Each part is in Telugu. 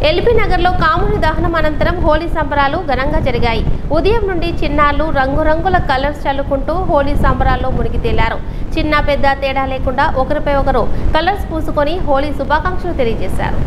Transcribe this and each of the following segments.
ఎల్బీ నగర్లో కాముని దహనం అనంతరం హోలీ సంబరాలు ఘనంగా జరిగాయి. ఉదయం నుండి చిన్నారులు రంగురంగుల కలర్స్ చల్లుకుంటూ హోలీ సంబరాల్లో మునిగి తేలారు. చిన్న పెద్ద తేడా లేకుండా ఒకరిపై ఒకరు కలర్స్ పూసుకొని హోలీ శుభాకాంక్షలు తెలియజేశారు.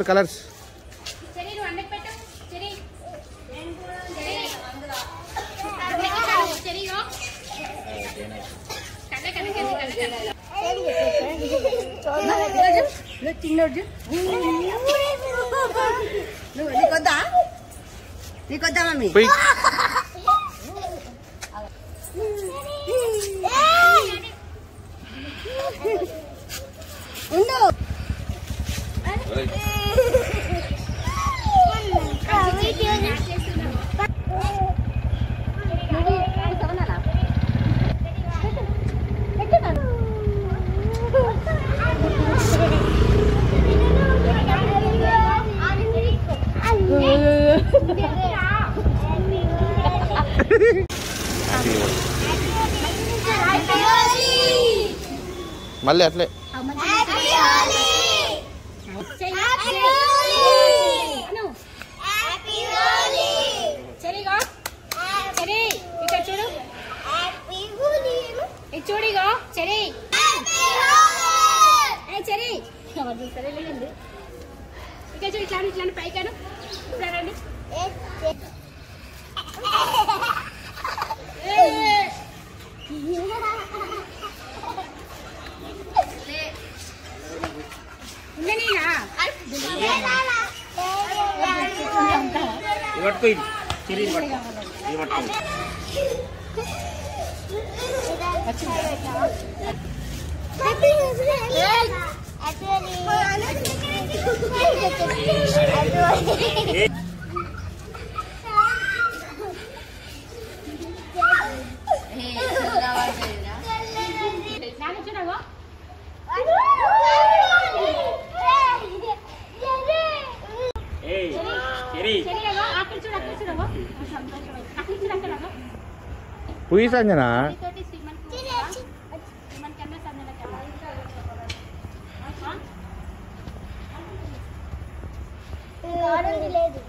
కలర్స్ నీకొద్దా మమ్మీ ఉండు మళ్ళీ అట్లే చూడిగో చెరి చెరి ఇక చూడు ఇట్లా ఇట్లా పైకాను రండి పుయ్యి సంజన లేదు